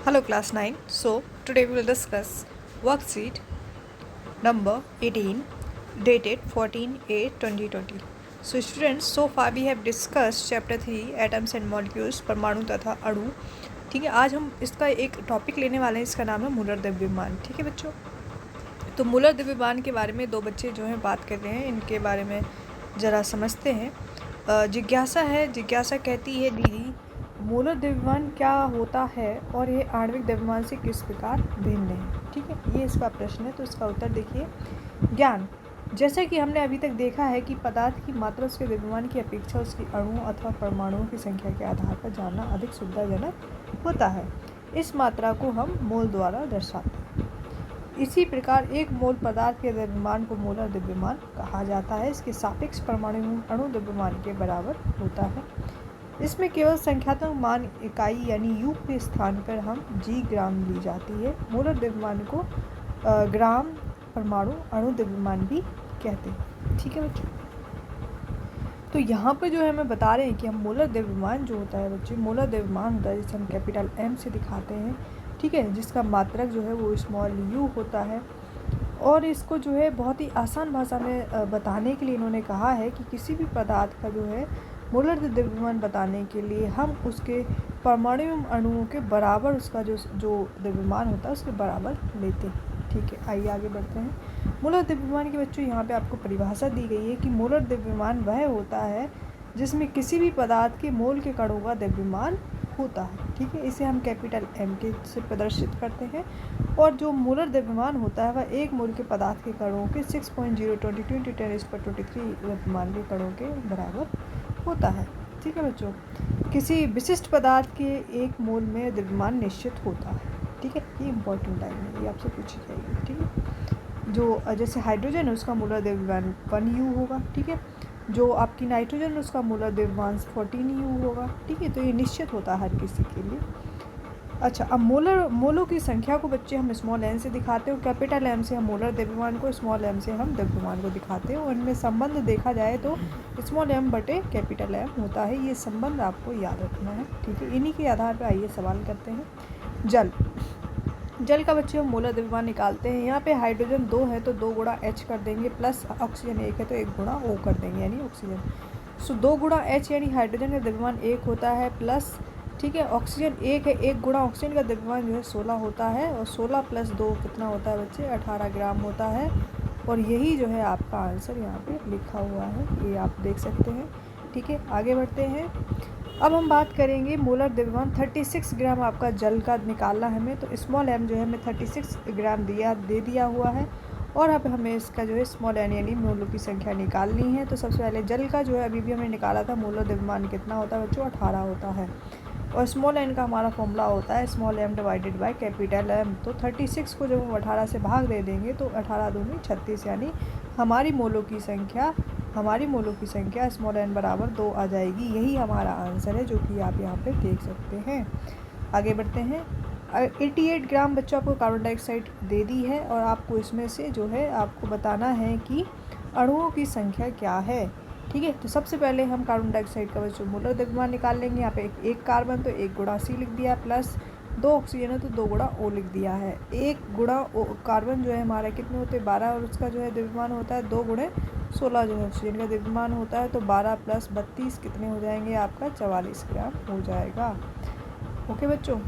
Hello class 9. So today we will discuss worksheet number 18 dated 14/8/2020. So students, so far we have discussed chapter 3 atoms and molecules परमाणु तथा अणु. ठीक है, आज हम इसका एक टॉपिक लेने वाले हैं, इसका नाम है मूलर द्रव्यमान. ठीक है बच्चों, तो मूलर द्रव्यमान के बारे में दो बच्चे जो हैं बात कर रहे हैं, इनके बारे में ज़रा समझते हैं. जिज्ञासा है, जिज्ञासा कहती है दीदी मूलर द्रव्यमान क्या होता है और ये आणविक द्रव्यमान से किस प्रकार भिन्न है. ठीक है, ये इसका प्रश्न है. तो इसका उत्तर देखिए. ज्ञान, जैसा कि हमने अभी तक देखा है कि पदार्थ की मात्रा उसके द्रव्यमान की अपेक्षा उसकी अणुओं अथवा परमाणुओं की संख्या के आधार पर जानना अधिक सुविधाजनक होता है. इस मात्रा को हम मोल द्वारा दर्शाते हैं. इसी प्रकार एक मोल पदार्थ के द्रव्यमान को मोलर द्रव्यमान कहा जाता है. इसके सापेक्ष परमाणु अणु द्रव्यमान के बराबर होता है. इसमें केवल संख्यात्मक मान इकाई यानी यू के स्थान पर हम जी ग्राम ली जाती है. मोलर द्रव्यमान को ग्राम परमाणु अणु द्रव्यमान भी कहते हैं. ठीक है बच्चों, तो यहाँ पर जो है हमें बता रहे हैं कि हम मोलर द्रव्यमान जो होता है बच्चे, मोलर द्रव्यमान होता है जिसे हम कैपिटल एम से दिखाते हैं. ठीक है, जिसका मात्रक जो है वो स्मॉल यू होता है. और इसको जो है बहुत ही आसान भाषा में बताने के लिए इन्होंने कहा है कि किसी भी पदार्थ का जो है मोलर द्रव्यमान बताने के लिए हम उसके परमाणु अणुओं के बराबर उसका जो द्रव्यमान होता है उसके बराबर लेते हैं. ठीक है, आइए आगे बढ़ते हैं. मोलर द्रव्यमान के बच्चों यहाँ पे आपको परिभाषा दी गई है कि मोलर द्रव्यमान वह होता है जिसमें किसी भी पदार्थ के मोल के कणों का द्रव्यमान होता है. ठीक है, इसे हम कैपिटल एम के से प्रदर्शित करते हैं. और जो मोलर द्रव्यमान होता है वह एक मोल के पदार्थ के कणों के 6.022 × 10⁻³ द्रव्यमान के कणों के बराबर होता है. ठीक है बच्चों, किसी विशिष्ट पदार्थ के एक मोल में द्रव्यमान निश्चित होता है. ठीक है, ये इंपॉर्टेंट टाइम है, ये आपसे पूछी जाएगी. ठीक है, जो जैसे हाइड्रोजन है उसका मोलर द्रव्यमान 1U होगा. ठीक है, जो आपकी नाइट्रोजन है उसका मोलर द्रव्यमान 14U होगा. ठीक है, तो ये निश्चित होता है हर किसी के लिए. अच्छा, अब मोलों की संख्या को बच्चे हम स्मॉल एन से दिखाते हैं. कैपिटल एम से हम मोलर द्रव्यमान को, स्मॉल एम से हम द्रव्यमान को दिखाते हैं. और इनमें संबंध देखा जाए तो स्मॉल एम बटे कैपिटल एम होता है. ये संबंध आपको याद रखना है. ठीक है, इन्हीं के आधार पर आइए सवाल करते हैं. जल का बच्चे हम मोलर द्रव्यमान निकालते हैं. यहाँ पे हाइड्रोजन 2 है तो 2 गुणा H कर देंगे, प्लस ऑक्सीजन 1 है तो 1 गुणा O कर देंगे यानी ऑक्सीजन. सो 2 गुणा H यानी हाइड्रोजन का द्रव्यमान 1 होता है, प्लस ठीक है ऑक्सीजन 1 है, 1 गुणा ऑक्सीजन का द्रव्यमान जो है 16 होता है. और 16 + 2 कितना होता है बच्चे, 18 ग्राम होता है. और यही जो है आपका आंसर यहाँ पे लिखा हुआ है, ये आप देख सकते हैं. ठीक है, आगे बढ़ते हैं. अब हम बात करेंगे मोलर द्रव्यमान 36 ग्राम आपका जल का निकालना है हमें. तो स्मॉल एम जो है हमें 36 ग्राम दे दिया हुआ है. और अब हमें इसका जो है स्मॉल एन यानी मोलों की संख्या निकालनी है. तो सबसे पहले जल का जो है अभी भी हमने निकाला था, मोलर द्रव्यमान कितना होता है बच्चों, 18 होता है. और स्मॉल एन का हमारा फॉर्मूला होता है small m divided by capital M. तो 36 को जब हम 18 से भाग दे देंगे तो 18 दूनी 36 यानी हमारी मोलों की संख्या स्मॉल एन बराबर 2 आ जाएगी. यही हमारा आंसर है जो कि आप यहाँ पे देख सकते हैं. आगे बढ़ते हैं. 88 ग्राम बच्चों आपको कार्बन डाइऑक्साइड दे दी है और आपको इसमें से जो है आपको बताना है कि अणुओं की संख्या क्या है. ठीक है, तो सबसे पहले हम कार्बन डाइऑक्साइड का बच्चों मोलर द्रव्यमान निकाल लेंगे. यहाँ पे एक कार्बन तो 1 गुणा C लिख दिया, प्लस 2 ऑक्सीजन है तो 2 गुणा O लिख दिया है. 1 गुणा कार्बन जो है हमारा कितने होते हैं 12, और उसका जो है द्रव्यमान होता है 2 गुणे 16 जो है ऑक्सीजन का द्रव्यमान होता है. तो 12 + 32 कितने हो जाएंगे आपका 44 ग्राम हो जाएगा. ओके बच्चों,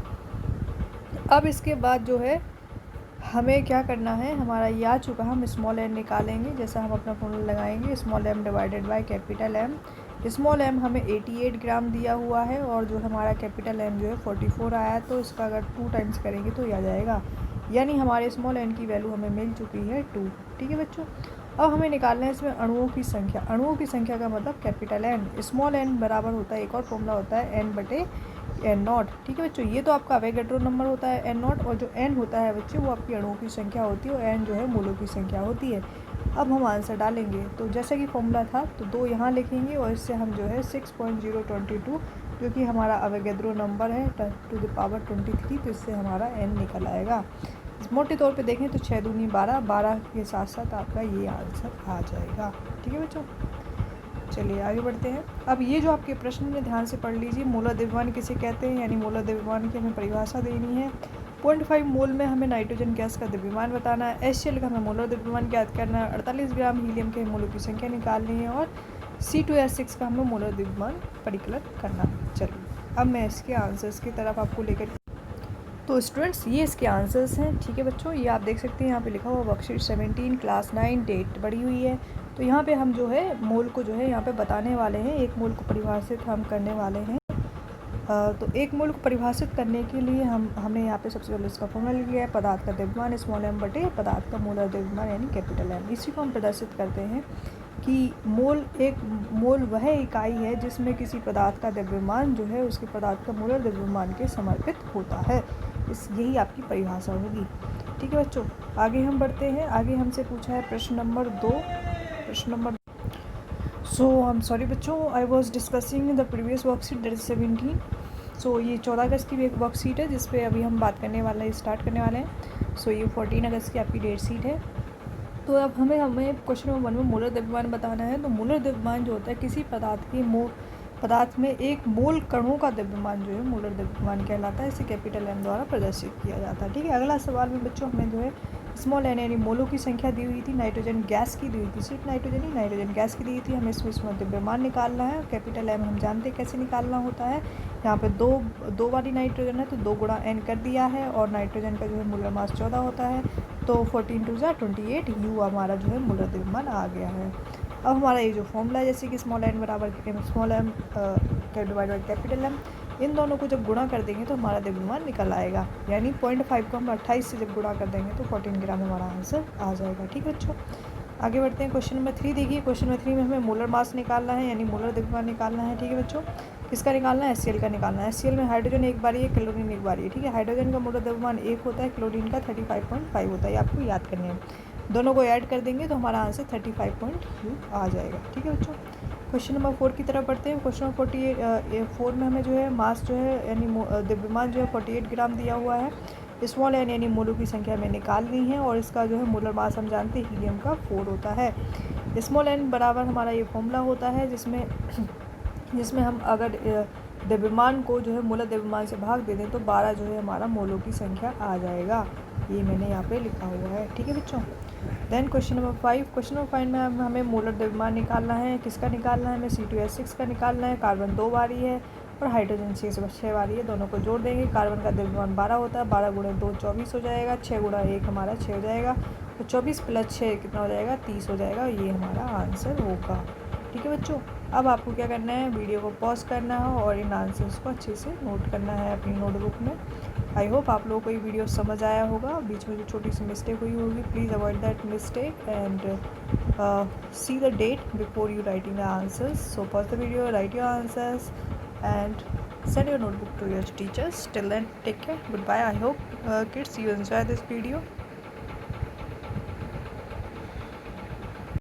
अब इसके बाद जो है हमें क्या करना है, हमारा ये आ चुका, हम स्मॉल एन निकालेंगे. जैसा हम अपना फॉर्मूला लगाएंगे small m divided by capital M. Small m हमें 88 ग्राम दिया हुआ है और जो हमारा कैपिटल एम जो है 44 आया है. तो इसका अगर 2 टाइम्स करेंगे तो ये आ जाएगा, यानी हमारे स्मॉल एन की वैल्यू हमें मिल चुकी है 2. ठीक है बच्चों, अब हमें निकालना है इसमें अणुओं की संख्या. अणुओं की संख्या का मतलब कैपिटल एन. स्मॉल एन बराबर होता है, एक और फॉर्मूला होता है एन बटे एन नॉट. ठीक है बच्चों, ये तो आपका अवोगाड्रो नंबर होता है एन नॉट, और जो एन होता है बच्चे वो आपकी अणुओं की संख्या होती है, और एन जो है मोलों की संख्या होती है. अब हम आंसर डालेंगे. तो जैसा कि फॉर्मूला था तो 2 यहाँ लिखेंगे और इससे हम जो है 6.022 जो कि हमारा अवोगाड्रो नंबर है 10⁻23, तो इससे हमारा एन निकल आएगा. मोटे तौर पे देखें तो 6 दूनी 12, 12 के साथ साथ आपका ये आंसर आ जाएगा. ठीक है बच्चों, चलिए आगे बढ़ते हैं। अब ये जो आपके प्रश्न में ध्यान से पढ़ लीजिए, मोलर द्रव्यमान किसे कहते हैं, यानी मोलर द्रव्यमान की हमें परिभाषा देनी है। 0.5 मोल में हमें नाइट्रोजन गैस का द्रव्यमान बताना है। HCl का हमें मोलर द्रव्यमान ज्ञात करना है। 48 ग्राम हीलियम के मोलों की संख्या निकालनी है और C2H6 का हमें मोलर द्रव्यमान परिकलित करना है। चलिए अब मैं इसके आंसर्स की तरफ आपको लेकर, तो स्टूडेंट्स ये इसके आंसर्स हैं। ठीक है बच्चों, ये आप देख सकते हैं यहाँ पे लिखा हुआ वर्कशीट 17 क्लास 9 डेट बढ़ी हुई है। तो यहाँ पे हम जो है मोल को जो है यहाँ पे बताने वाले हैं, एक मोल को परिभाषित हम करने वाले हैं। तो एक मोल को परिभाषित करने के लिए हमने यहाँ पे सबसे पहले इसका फॉर्मूला लिया है, पदार्थ का द्रव्यमान स्मॉल m बटे पदार्थ का मोलर द्रव्यमान यानी कैपिटल M। इसी को हम प्रदर्शित करते हैं कि मोल वह इकाई है जिसमें किसी पदार्थ का द्रव्यमान जो है उसके पदार्थ का मोलर द्रव्यमान के समर्पित होता है। यही आपकी परिभाषा होगी। ठीक है बच्चों, आगे हम बढ़ते हैं। आगे हमसे पूछा है प्रश्न number 2। So I am sorry बच्चों, I was discussing the previous worksheet that is 17। So ये 14 अगस्त की भी एक वर्कशीट है जिस पे अभी हम बात करने वाले हैं, स्टार्ट करने वाले हैं। सो ये 14 अगस्त की आपकी डेट शीट है। तो अब हमें क्वेश्चन नंबर 1 में मोलर द्रव्यमान बताना है। तो मोलर द्रव्यमान जो होता है किसी पदार्थ में एक मोल कणों का द्रव्यमान जो है मोलर द्रव्यमान कहलाता है। इसे कैपिटल M द्वारा प्रदर्शित किया जाता है। ठीक है, अगला सवाल में बच्चों हमें जो है स्मॉल n यानी मोलों की संख्या दी हुई थी, नाइट्रोजन गैस की दी हुई थी, सिर्फ नाइट्रोजन गैस की दी हुई थी। हमें इसमें द्रव्यमान निकालना है। कैपिटल M हम जानते हैं कैसे निकालना होता है। यहाँ पे दो वाली नाइट्रोजन है तो 2 गुणा n कर दिया है और नाइट्रोजन का जो है मोलर मास 14 होता है। तो 14 2 28 U हमारा जो है मोलर द्रव्यमान आ गया है। अब हमारा ये जो फॉर्मूला है जैसे कि स्मॉल n बराबर small m divide by capital M, इन दोनों को जब गुणा कर देंगे तो हमारा द्रव्यमान निकल आएगा। यानी 0.5 को हम 28 से जब गुणा कर देंगे तो 14 ग्राम हमारा आंसर आ जाएगा। ठीक है बच्चों, आगे बढ़ते हैं। क्वेश्चन नंबर 3 देखिए। क्वेश्चन नंबर 3 में हमें मोलर मास निकालना है यानी मोलर द्रव्यमान निकालना है। ठीक है बच्चों, किसका निकालना है? HCl का निकालना है। HCl में हाइड्रोजन एक बारी है, क्लोरीन एक बारी है। ठीक है, हाइड्रोजन का मोलर द्रव्यमान 1 होता है, क्लोरीन का 35.5 होता है। आपको याद करने हैं, दोनों को ऐड कर देंगे तो हमारा आंसर 35.2 आ जाएगा। ठीक है बच्चों, क्वेश्चन नंबर 4 की तरफ बढ़ते हैं। क्वेश्चन नंबर 4 में हमें जो है मास जो है यानी द्रव्यमान जो है 48 ग्राम दिया हुआ है। स्मॉल n यानी मोलों की संख्या हमें निकालनी है और इसका जो है मोलर मास हम जानते हैं हीलियम का 4 होता है। स्मॉल n बराबर हमारा ये फॉर्मूला होता है जिसमें हम अगर द्रव्यमान को जो है मोलर द्रव्यमान से भाग दे दें तो 12 जो है हमारा मोलों की संख्या आ जाएगा। ये मैंने यहाँ पे लिखा हुआ है। ठीक है बच्चों, then question number 5। Question number 5 में हमें मोलर द्रव्यमान निकालना है। किसका निकालना है? हमें C2H6 का निकालना है। कार्बन 2 बारी है और हाइड्रोजन 6 बारी है। दोनों को जोड़ देंगे। कार्बन का द्रव्यमान 12 होता है, 12 गुणे 2 24 हो जाएगा, 6 गुणा 1 हमारा 6 हो जाएगा, तो 24 + 6 कितना हो जाएगा? 30 हो जाएगा। ये हमारा आंसर होगा। ठीक है बच्चों, अब आपको क्या करना है, वीडियो को पॉज करना है और इन आंसर्स को अच्छे से नोट करना है अपनी नोटबुक में। आई होप आप लोगों को ये वीडियो समझ आया होगा। बीच में जो छोटी सी मिस्टेक हुई होगी, please avoid that mistake and see the date before you writing the answers. So pause the video, write your answers and send your notebook to your teachers. Till then, take care. Goodbye. I hope kids you enjoy this video.